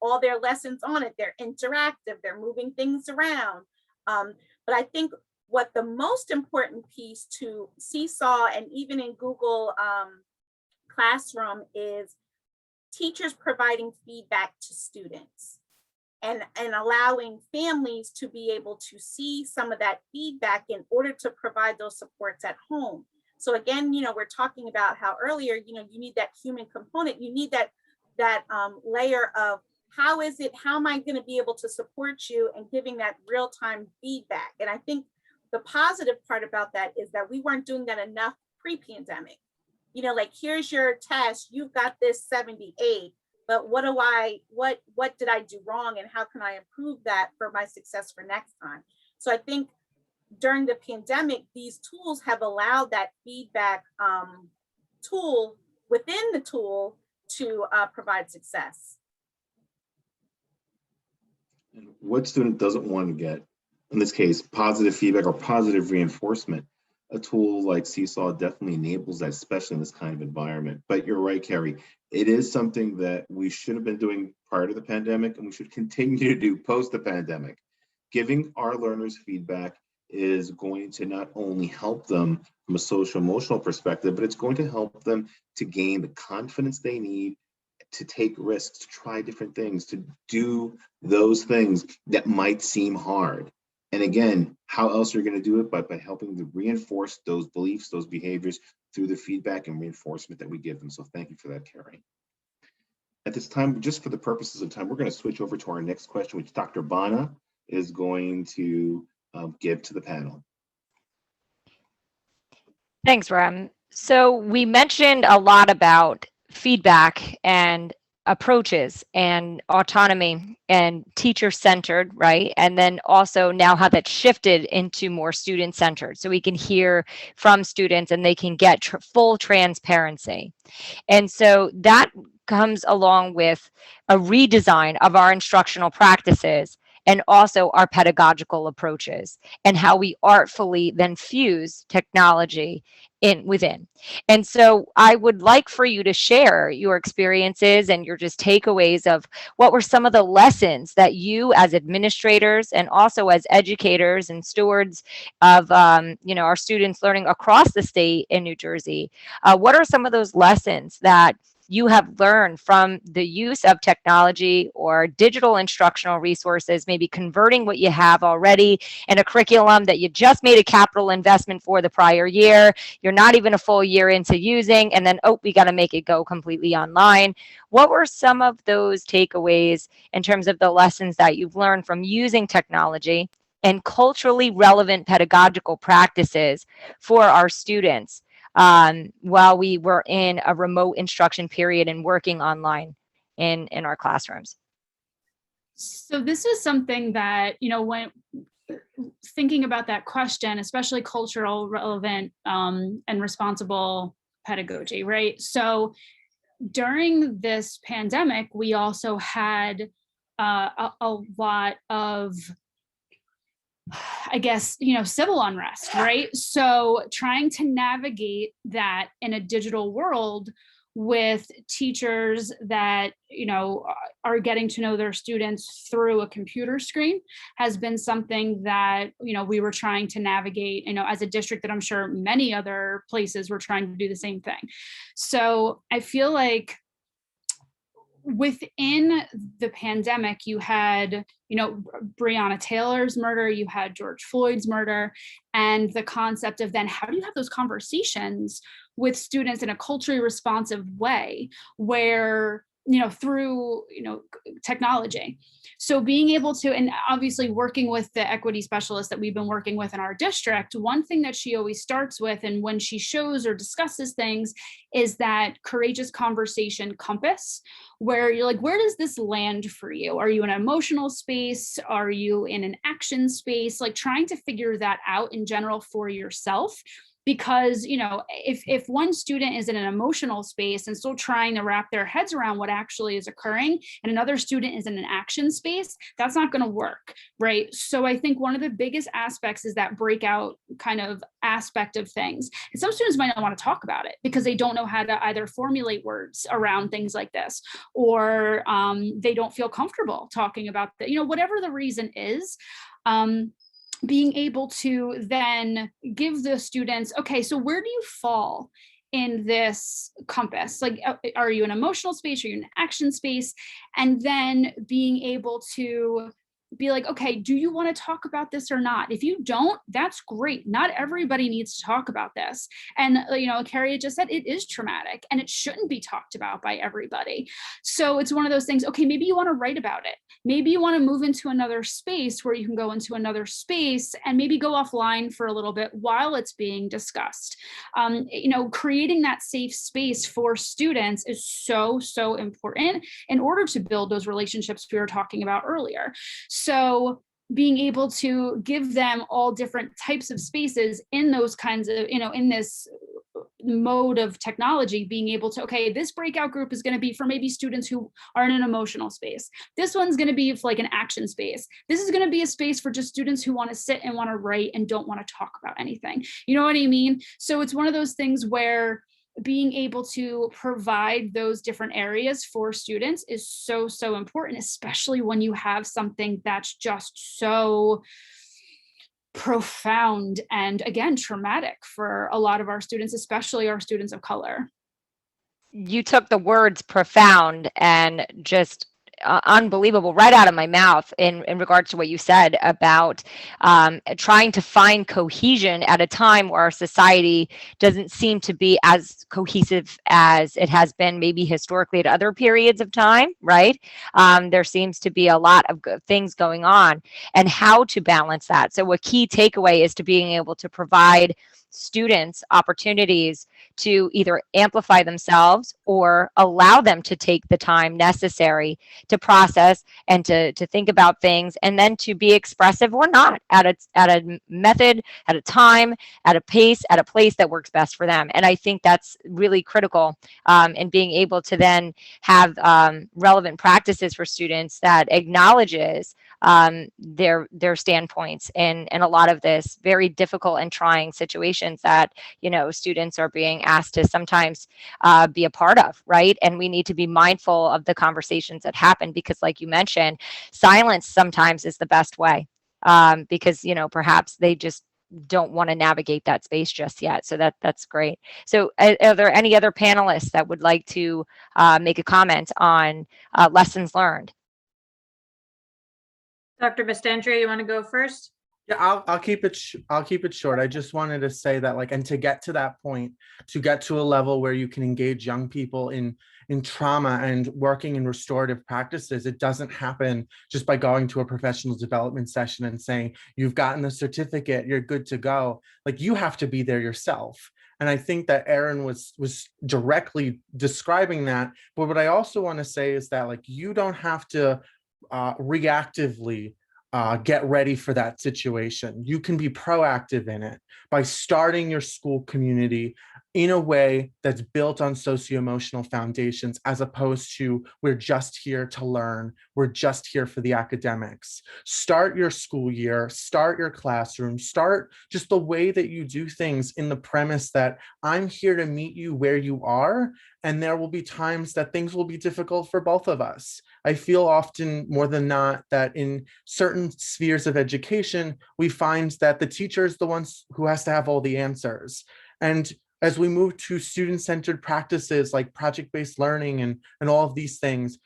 all their lessons on it, they're interactive, they're moving things around. But I think what the most important piece to Seesaw and even in Google Classroom is teachers providing feedback to students and allowing families to be able to see some of that feedback in order to provide those supports at home. So again, you know, we're talking about how earlier, you know, you need that human component, you need that layer of how am I going to be able to support you, and giving that real-time feedback. And I think the positive part about that is that we weren't doing that enough pre-pandemic. You know, like, here's your test, you've got this 78, but what did I do wrong, and how can I improve that for my success for next time? So I think during the pandemic, these tools have allowed that feedback tool within the tool to provide success. And what student doesn't want to get, in this case, positive feedback or positive reinforcement? A tool like Seesaw definitely enables that, especially in this kind of environment. But you're right, Carrie, it is something that we should have been doing prior to the pandemic, and we should continue to do post the pandemic. Giving our learners feedback is going to not only help them from a social emotional perspective, but it's going to help them to gain the confidence they need to take risks, to try different things, to do those things that might seem hard. And again, how else are you going to do it? But by helping to reinforce those beliefs, those behaviors through the feedback and reinforcement that we give them. So thank you for that, Carrie. At this time, just for the purposes of time, we're going to switch over to our next question, which Dr. Bana is going to give to the panel. Thanks, Rem. So we mentioned a lot about feedback and approaches and autonomy and teacher-centered, right? And then also now how that shifted into more student-centered. So we can hear from students and they can get full transparency. And so that comes along with a redesign of our instructional practices and also our pedagogical approaches and how we artfully then fuse technology within. And so I would like for you to share your experiences and your just takeaways of what were some of the lessons that you as administrators and also as educators and stewards of our students learning across the state in New Jersey. What are some of those lessons that you have learned from the use of technology or digital instructional resources, maybe converting what you have already in a curriculum that you just made a capital investment for the prior year, you're not even a full year into using, and then, oh, we got to make it go completely online. What were some of those takeaways in terms of the lessons that you've learned from using technology and culturally relevant pedagogical practices for our students while we were in a remote instruction period and working online in our classrooms? So this is something that, when thinking about that question, especially cultural relevant and responsible pedagogy, right? So during this pandemic, we also had a lot of, I guess, civil unrest, right? So trying to navigate that in a digital world with teachers that, are getting to know their students through a computer screen has been something that, we were trying to navigate, as a district that I'm sure many other places were trying to do the same thing. So I feel like within the pandemic, you had, Breonna Taylor's murder, you had George Floyd's murder, and the concept of then how do you have those conversations with students in a culturally responsive way where, through, technology. So being able to, and obviously working with the equity specialist that we've been working with in our district, one thing that she always starts with, and when she shows or discusses things, is that courageous conversation compass, where you're like, where does this land for you? Are you in an emotional space? Are you in an action space? Like trying to figure that out in general for yourself. Because, if one student is in an emotional space and still trying to wrap their heads around what actually is occurring, and another student is in an action space, that's not going to work, right? So I think one of the biggest aspects is that breakout kind of aspect of things. And some students might not want to talk about it because they don't know how to either formulate words around things like this, or they don't feel comfortable talking about that, whatever the reason is. Being able to then give the students, okay, so where do you fall in this compass? Like, are you in an emotional space? Are you in an action space? And then being able to be like, okay, do you want to talk about this or not? If you don't, that's great. Not everybody needs to talk about this. And, Carrie just said it is traumatic and it shouldn't be talked about by everybody. So it's one of those things, okay, maybe you want to write about it. Maybe you want to move into another space where you can go into another space and maybe go offline for a little bit while it's being discussed. Creating that safe space for students is so, so important in order to build those relationships we were talking about earlier. So being able to give them all different types of spaces in those kinds of, in this mode of technology, being able to, okay, this breakout group is going to be for maybe students who are in an emotional space. This one's going to be for like an action space. This is going to be a space for just students who want to sit and want to write and don't want to talk about anything. You know what I mean? So it's one of those things where being able to provide those different areas for students is so, so important, especially when you have something that's just so profound and, again, traumatic for a lot of our students, especially our students of color. you took the words profound and just unbelievable right out of my mouth in regards to what you said about trying to find cohesion at a time where our society doesn't seem to be as cohesive as it has been maybe historically at other periods of time, right? There seems to be a lot of things going on, and how to balance that. So a key takeaway is to being able to provide students opportunities to either amplify themselves or allow them to take the time necessary to process and to think about things, and then to be expressive or not at a method, at a time, at a pace, at a place that works best for them. And I think that's really critical in being able to then have relevant practices for students that acknowledges their standpoints in a lot of this very difficult and trying situations that, you know, students are being asked to sometimes be a part of, right? And we need to be mindful of the conversations that happen, because like you mentioned, silence sometimes is the best way, because, you know, perhaps they just don't want to navigate that space just yet. So that's great. So are there any other panelists that would like to make a comment on lessons learned? Dr. Bastandria, you want to go first? Yeah, I'll keep it short. I just wanted to say that, like, and to get to that point, to get to a level where you can engage young people in trauma and working in restorative practices, it doesn't happen just by going to a professional development session and saying, you've gotten the certificate, you're good to go. Like, you have to be there yourself. And I think that Erin was directly describing that. But what I also want to say is that, like, you don't have to reactively get ready for that situation. You can be proactive in it by starting your school community in a way that's built on socio-emotional foundations, as opposed to we're just here to learn, we're just here for the academics. Start your school year, start your classroom, start just the way that you do things in the premise that I'm here to meet you where you are, and there will be times that things will be difficult for both of us. I feel often more than not that in certain spheres of education, we find that the teacher is the one who has to have all the answers. And as we move to student-centered practices like project-based learning and all of these things,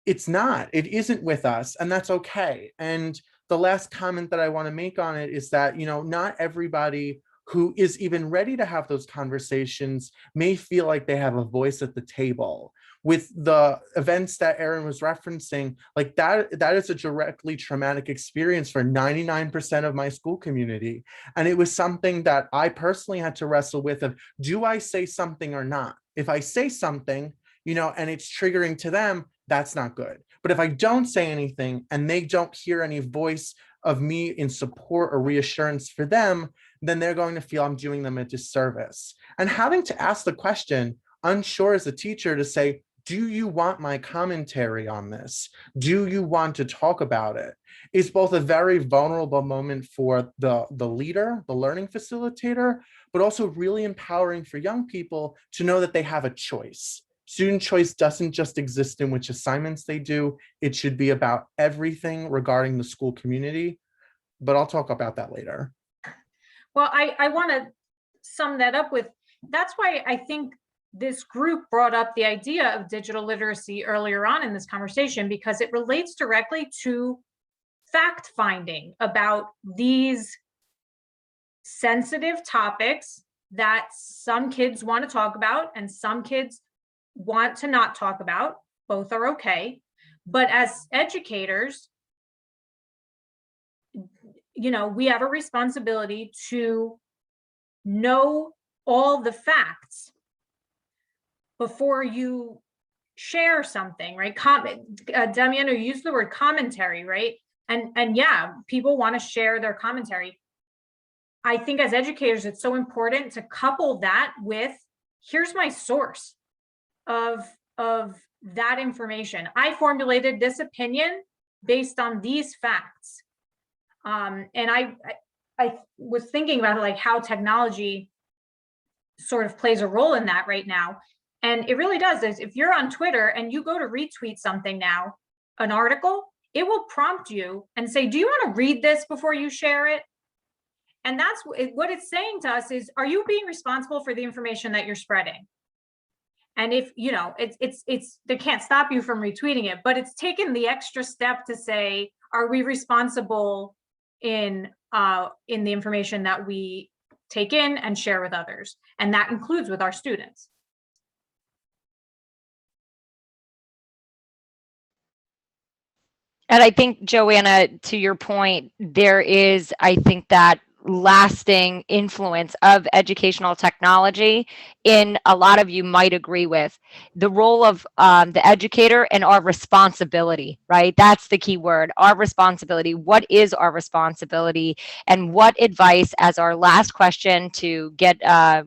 it isn't with us, and that's okay. And the last comment that I want to make on it is that, you know, not everybody who is even ready to have those conversations may feel like they have a voice at the table. With the events that Erin was referencing, like that is a directly traumatic experience for 99% of my school community. And it was something that I personally had to wrestle with of, do I say something or not? If I say something, you know, and it's triggering to them, that's not good. But if I don't say anything and they don't hear any voice of me in support or reassurance for them, then they're going to feel I'm doing them a disservice. And having to ask the question, unsure as a teacher, to say, do you want my commentary on this? Do you want to talk about it? Is both a very vulnerable moment for the leader, the learning facilitator, but also really empowering for young people to know that they have a choice. Student choice doesn't just exist in which assignments they do. It should be about everything regarding the school community, but I'll talk about that later. Well, I want to sum that up with, that's why I think this group brought up the idea of digital literacy earlier on in this conversation, because it relates directly to fact finding about these sensitive topics that some kids want to talk about and some kids want to not talk about. Both are okay. But as educators, you know, we have a responsibility to know all the facts before you share something, right? Damiano used the word commentary, right? And yeah, people want to share their commentary. I think as educators, it's so important to couple that with, here's my source of that information. I formulated this opinion based on these facts. And I was thinking about like how technology sort of plays a role in that right now. And it really does. If you're on Twitter and you go to retweet something now, an article, it will prompt you and say, do you want to read this before you share it? And that's what it's saying to us is, are you being responsible for the information that you're spreading? And if, you know, they can't stop you from retweeting it, but it's taken the extra step to say, are we responsible in the information that we take in and share with others? And that includes with our students. And I think, Joanna, to your point, there is, I think, that lasting influence of educational technology in a lot of you might agree with the role of the educator and our responsibility, right? That's the key word, our responsibility. What is our responsibility, and what advice, as our last question to get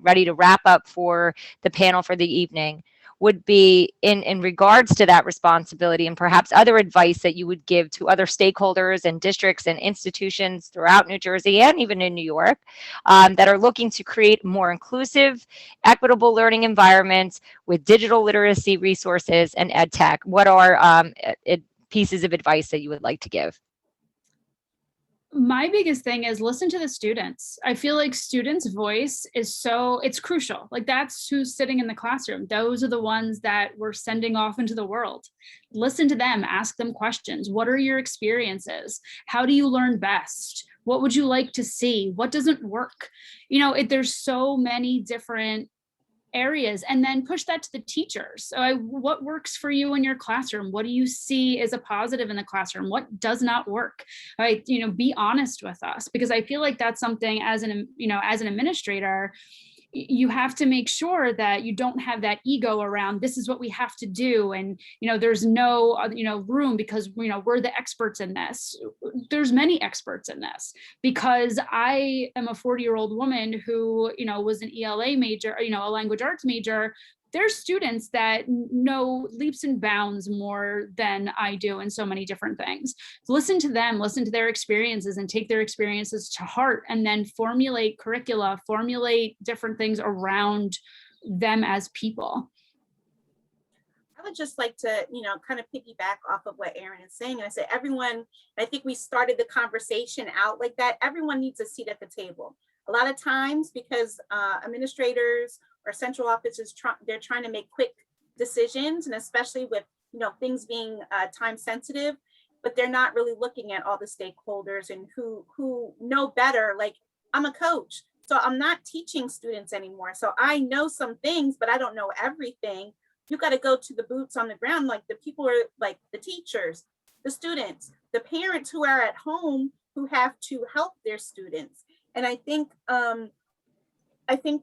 ready to wrap up for the panel for the evening, would be in regards to that responsibility, and perhaps other advice that you would give to other stakeholders and districts and institutions throughout New Jersey and even in New York that are looking to create more inclusive, equitable learning environments with digital literacy resources and ed tech. What are pieces of advice that you would like to give? My biggest thing is listen to the students. I feel like students' voice is it's crucial. Like, that's who's sitting in the classroom. Those are the ones that we're sending off into the world. Listen to them, ask them questions. What are your experiences? How do you learn best? What would you like to see? What doesn't work? You know, there's so many different areas, and then push that to the teachers. So what works for you in your classroom? What do you see as a positive in the classroom? What does not work? Right? You know, be honest with us, because I feel like that's something as an administrator, you have to make sure that you don't have that ego around, this is what we have to do. And, you know, there's no, room because, we're the experts in this. There's many experts in this, because I am a 40-year-old woman who, was an ELA major, a language arts major. There's students that know leaps and bounds more than I do in so many different things. Listen to them, listen to their experiences, and take their experiences to heart, and then formulate curricula, formulate different things around them as people. I would just like to, kind of piggyback off of what Erin is saying. And I say, everyone, I think we started the conversation out like that. Everyone needs a seat at the table. A lot of times, because administrators or central offices, they're trying to make quick decisions, and especially with, things being time sensitive, but they're not really looking at all the stakeholders and who know better. Like, I'm a coach, so I'm not teaching students anymore. So I know some things, but I don't know everything. You got to go to the boots on the ground, like the people are like the teachers, the students, the parents who are at home who have to help their students. And I think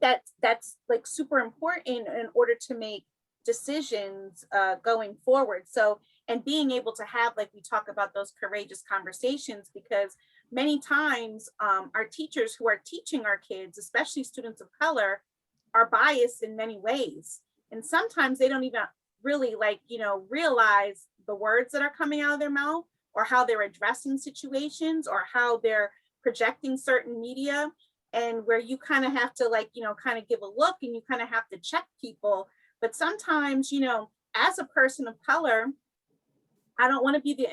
that's like super important in order to make decisions going forward. So, and being able to have, like, we talk about those courageous conversations, because many times our teachers who are teaching our kids, especially students of color, are biased in many ways. And sometimes they don't even really realize the words that are coming out of their mouth, or how they're addressing situations, or how they're projecting certain media, and where you kind of have to kind of give a look, and you kind of have to check people. But sometimes, as a person of color, I don't want to be the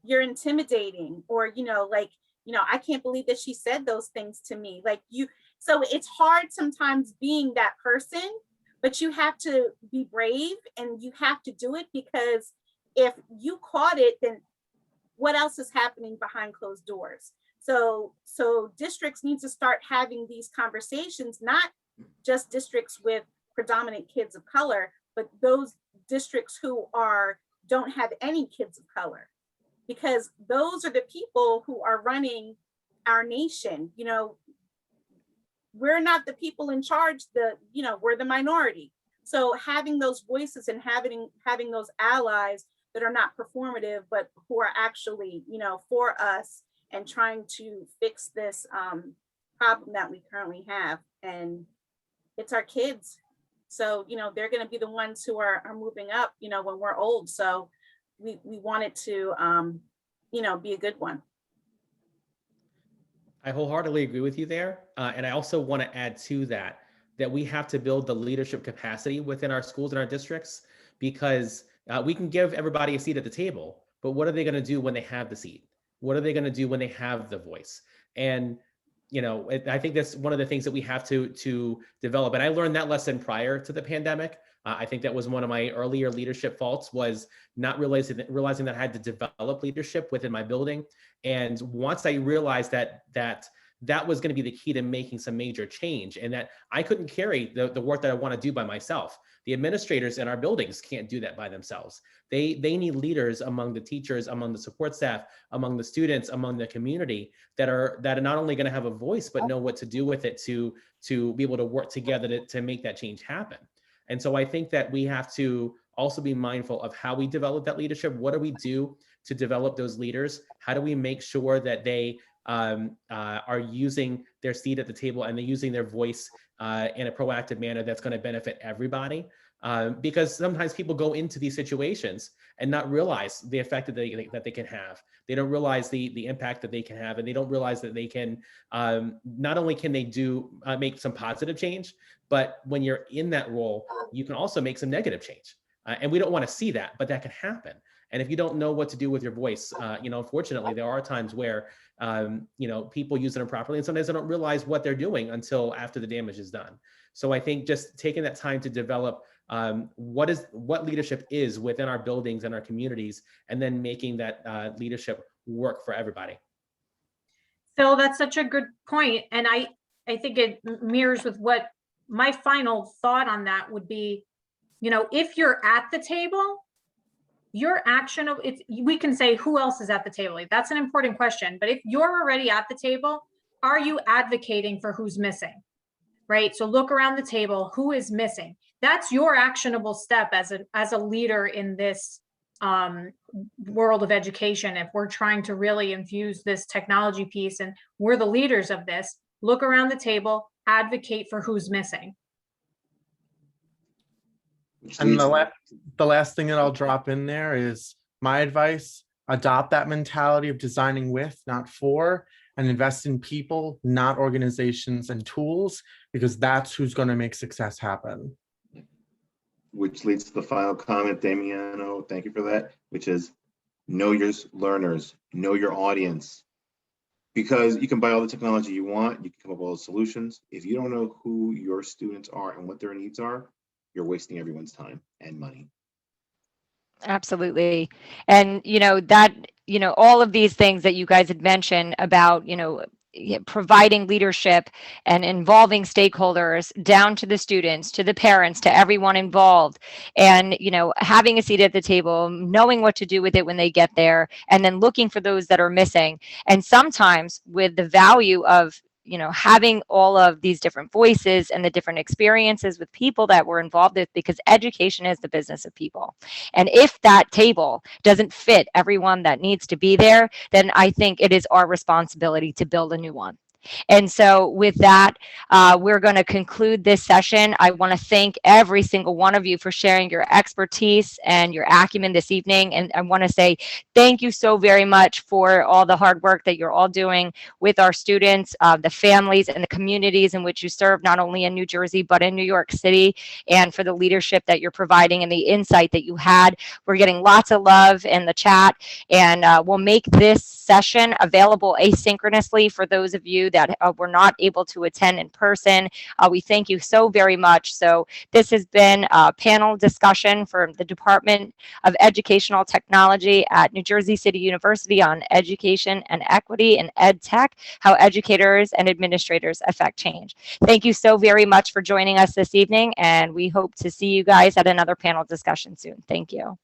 you're intimidating, or, I can't believe that she said those things to me. So it's hard sometimes being that person, but you have to be brave, and you have to do it, because if you caught it, then what else is happening behind closed doors? So districts need to start having these conversations, not just districts with predominant kids of color, but those districts who don't have any kids of color, because those are the people who are running our nation. We're not the people in charge, we're the minority. So having those voices and having those allies that are not performative, but who are actually, for us, and trying to fix this problem that we currently have. And it's our kids. So, they're going to be the ones who are moving up, when we're old. So we want it to, be a good one. I wholeheartedly agree with you there. And I also want to add to that we have to build the leadership capacity within our schools and our districts, because we can give everybody a seat at the table, but what are they going to do when they have the seat? What are they going to do when they have the voice? And I think that's one of the things that we have to develop. And I learned that lesson prior to the pandemic. I think that was one of my earlier leadership faults, was not realizing that I had to develop leadership within my building. And once I realized that was going to be the key to making some major change, and that I couldn't carry the work that I want to do by myself. The administrators in our buildings can't do that by themselves. They need leaders among the teachers, among the support staff, among the students, among the community that are not only going to have a voice, but know what to do with it to be able to work together to make that change happen. And so I think that we have to also be mindful of how we develop that leadership. What do we do to develop those leaders? How do we make sure that they are using their seat at the table and they're using their voice in a proactive manner that's going to benefit everybody? Because sometimes people go into these situations and not realize the effect that they can have. They don't realize the impact that they can have, and they don't realize that they can, not only can they make some positive change, but when you're in that role, you can also make some negative change. And we don't want to see that, but that can happen. And if you don't know what to do with your voice, unfortunately, there are times where, people use it improperly, and sometimes they don't realize what they're doing until after the damage is done. So I think just taking that time to develop what leadership is within our buildings and our communities, and then making that leadership work for everybody. Phil, that's such a good point. And I think it mirrors with what my final thought on that would be, if you're at the table, your action of it, we can say who else is at the table. That's an important question. But if you're already at the table, are you advocating for who's missing? Right? So look around the table, who is missing? That's your actionable step as a leader in this world of education. If we're trying to really infuse this technology piece and we're the leaders of this, look around the table, advocate for who's missing. And the last thing that I'll drop in there is my advice: adopt that mentality of designing with, not for, and invest in people, not organizations and tools, because that's who's going to make success happen. Which leads to the final comment, Damiano, thank you for that, which is know your learners, know your audience. Because you can buy all the technology you want, you can come up with all the solutions. If you don't know who your students are and what their needs are, you're wasting everyone's time and money. Absolutely. And, all of these things that you guys had mentioned about, providing leadership and involving stakeholders down to the students, to the parents, to everyone involved, and, having a seat at the table, knowing what to do with it when they get there, and then looking for those that are missing. And sometimes with the value of having all of these different voices and the different experiences with people that we're involved with, because education is the business of people. And if that table doesn't fit everyone that needs to be there, then I think it is our responsibility to build a new one. And so with that, we're going to conclude this session. I want to thank every single one of you for sharing your expertise and your acumen this evening. And I want to say thank you so very much for all the hard work that you're all doing with our students, the families, and the communities in which you serve, not only in New Jersey, but in New York City, and for the leadership that you're providing and the insight that you had. We're getting lots of love in the chat, and we'll make this session available asynchronously for those of you that were not able to attend in person. We thank you so very much. So this has been a panel discussion from the Department of Educational Technology at New Jersey City University on education and equity in Edtech, how educators and administrators affect change. Thank you so very much for joining us this evening, and we hope to see you guys at another panel discussion soon. Thank you.